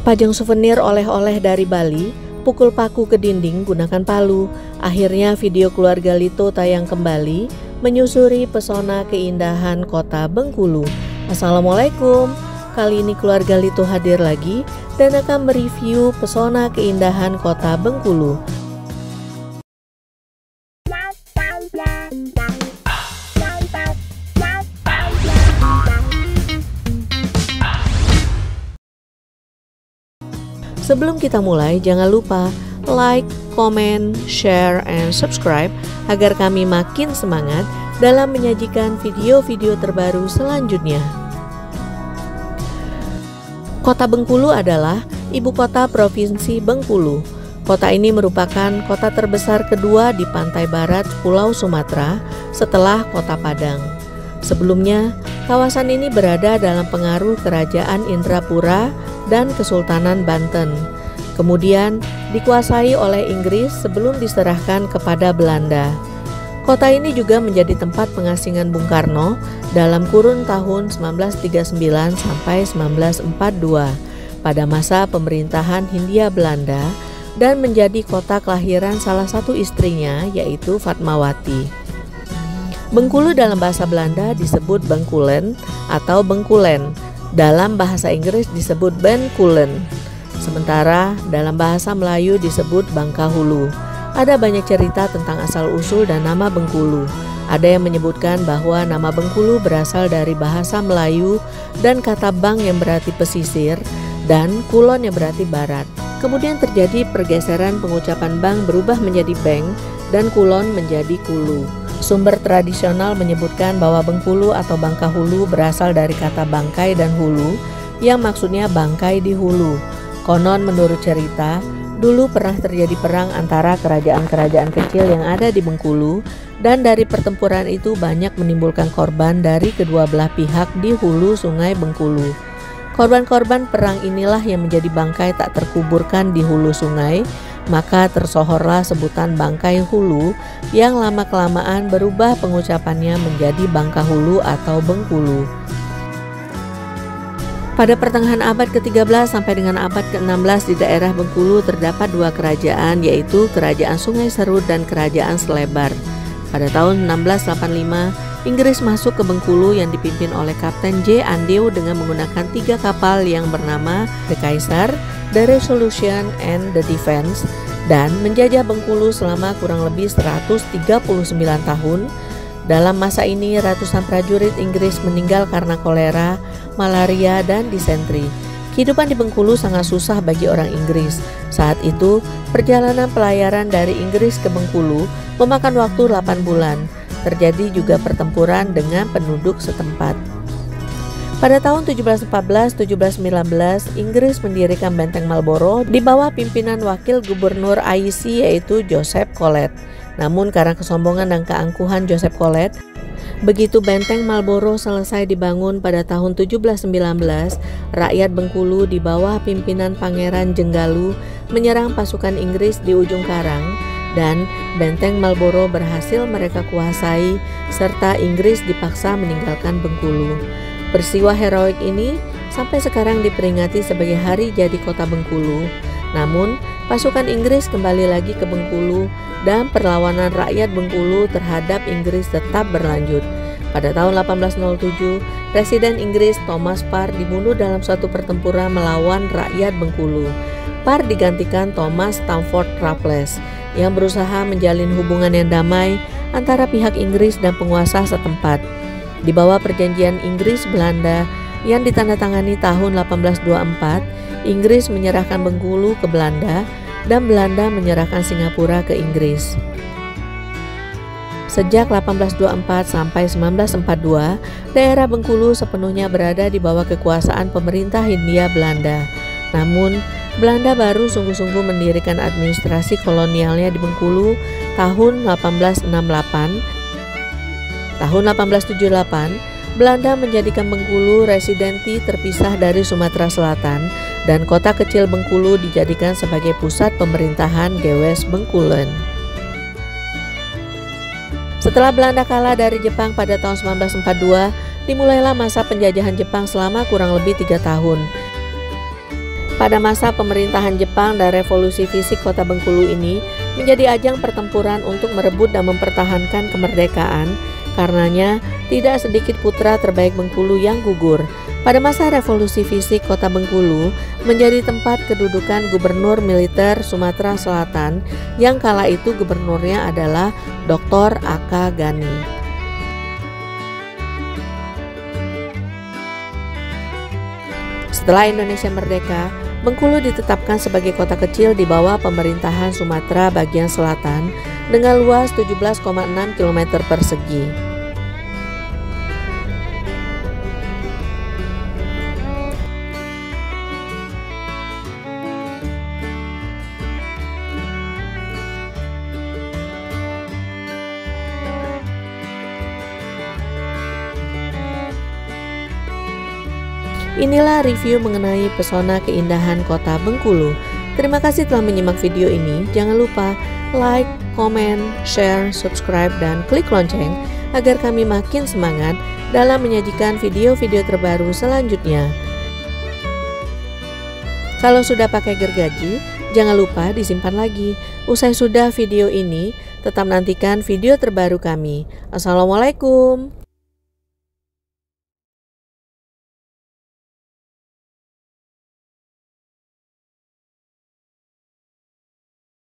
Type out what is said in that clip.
Pajang souvenir oleh-oleh dari Bali, pukul paku ke dinding gunakan palu. Akhirnya video keluarga Lito tayang kembali, menyusuri pesona keindahan kota Bengkulu. Assalamualaikum, kali ini keluarga Lito hadir lagi dan akan mereview pesona keindahan kota Bengkulu. Sebelum kita mulai, jangan lupa like, comment, share, and subscribe agar kami makin semangat dalam menyajikan video-video terbaru selanjutnya. Kota Bengkulu adalah ibu kota Provinsi Bengkulu. Kota ini merupakan kota terbesar kedua di pantai barat Pulau Sumatera setelah Kota Padang. Sebelumnya, kawasan ini berada dalam pengaruh Kerajaan Indrapura dan Kesultanan Banten. Kemudian dikuasai oleh Inggris sebelum diserahkan kepada Belanda. Kota ini juga menjadi tempat pengasingan Bung Karno dalam kurun tahun 1939 sampai 1942 pada masa pemerintahan Hindia Belanda dan menjadi kota kelahiran salah satu istrinya, yaitu Fatmawati. Bengkulu dalam bahasa Belanda disebut Bengkulen atau Bengkulen. Dalam bahasa Inggris disebut Benkulen. Sementara dalam bahasa Melayu disebut Bangkahulu. Ada banyak cerita tentang asal-usul dan nama Bengkulu. Ada yang menyebutkan bahwa nama Bengkulu berasal dari bahasa Melayu dan kata bang yang berarti pesisir dan kulon yang berarti barat. Kemudian terjadi pergeseran pengucapan bang berubah menjadi beng dan kulon menjadi kulu. Sumber tradisional menyebutkan bahwa Bengkulu atau Bangkahulu berasal dari kata bangkai dan hulu yang maksudnya bangkai di hulu. Konon menurut cerita, dulu pernah terjadi perang antara kerajaan-kerajaan kecil yang ada di Bengkulu dan dari pertempuran itu banyak menimbulkan korban dari kedua belah pihak di hulu sungai Bengkulu. Korban-korban perang inilah yang menjadi bangkai tak terkuburkan di hulu sungai. Maka tersohorlah sebutan bangkai hulu yang lama-kelamaan berubah pengucapannya menjadi Bangkahulu atau Bengkulu. Pada pertengahan abad ke-13 sampai dengan abad ke-16 di daerah Bengkulu terdapat dua kerajaan, yaitu Kerajaan Sungai Serut dan Kerajaan Selebar. Pada tahun 1685, Inggris masuk ke Bengkulu yang dipimpin oleh Kapten J. Andew dengan menggunakan 3 kapal yang bernama The Kaisar, The Resolution, and The Defense dan menjajah Bengkulu selama kurang lebih 139 tahun. Dalam masa ini ratusan prajurit Inggris meninggal karena kolera, malaria, dan disentri. Kehidupan di Bengkulu sangat susah bagi orang Inggris. Saat itu, perjalanan pelayaran dari Inggris ke Bengkulu memakan waktu 8 bulan. Terjadi juga pertempuran dengan penduduk setempat. Pada tahun 1714-1719, Inggris mendirikan Benteng Marlborough di bawah pimpinan wakil gubernur IEC yaitu Joseph Collet. Namun karena kesombongan dan keangkuhan Joseph Collet, begitu Benteng Marlborough selesai dibangun pada tahun 1719, rakyat Bengkulu di bawah pimpinan Pangeran Jenggalu menyerang pasukan Inggris di ujung karang dan Benteng Marlborough berhasil mereka kuasai serta Inggris dipaksa meninggalkan Bengkulu. Peristiwa heroik ini sampai sekarang diperingati sebagai hari jadi kota Bengkulu. Namun, pasukan Inggris kembali lagi ke Bengkulu dan perlawanan rakyat Bengkulu terhadap Inggris tetap berlanjut. Pada tahun 1807, Presiden Inggris Thomas Parr dibunuh dalam suatu pertempuran melawan rakyat Bengkulu. Parr digantikan Thomas Stamford Raffles yang berusaha menjalin hubungan yang damai antara pihak Inggris dan penguasa setempat. Di bawah perjanjian Inggris-Belanda yang ditandatangani tahun 1824, Inggris menyerahkan Bengkulu ke Belanda dan Belanda menyerahkan Singapura ke Inggris. Sejak 1824 sampai 1942, daerah Bengkulu sepenuhnya berada di bawah kekuasaan pemerintah Hindia Belanda. Namun, Belanda baru sungguh-sungguh mendirikan administrasi kolonialnya di Bengkulu tahun 1868. Tahun 1878, Belanda menjadikan Bengkulu residensi terpisah dari Sumatera Selatan dan kota kecil Bengkulu dijadikan sebagai pusat pemerintahan Gewest Bengkulen. Setelah Belanda kalah dari Jepang pada tahun 1942, dimulailah masa penjajahan Jepang selama kurang lebih 3 tahun. pada masa pemerintahan Jepang dan revolusi fisik kota Bengkulu ini menjadi ajang pertempuran untuk merebut dan mempertahankan kemerdekaan. Karenanya, tidak sedikit putra terbaik Bengkulu yang gugur. Pada masa revolusi fisik kota Bengkulu menjadi tempat kedudukan gubernur militer Sumatera Selatan yang kala itu gubernurnya adalah Dr. A.K. Ghani. Setelah Indonesia merdeka, Bengkulu ditetapkan sebagai kota kecil di bawah pemerintahan Sumatera bagian selatan dengan luas 17,6 km persegi. Inilah review mengenai pesona keindahan kota Bengkulu. Terima kasih telah menyimak video ini. Jangan lupa like, komen, share, subscribe, dan klik lonceng agar kami makin semangat dalam menyajikan video-video terbaru selanjutnya. Kalau sudah pakai gergaji, jangan lupa disimpan lagi. Usai sudah video ini, tetap nantikan video terbaru kami. Assalamualaikum.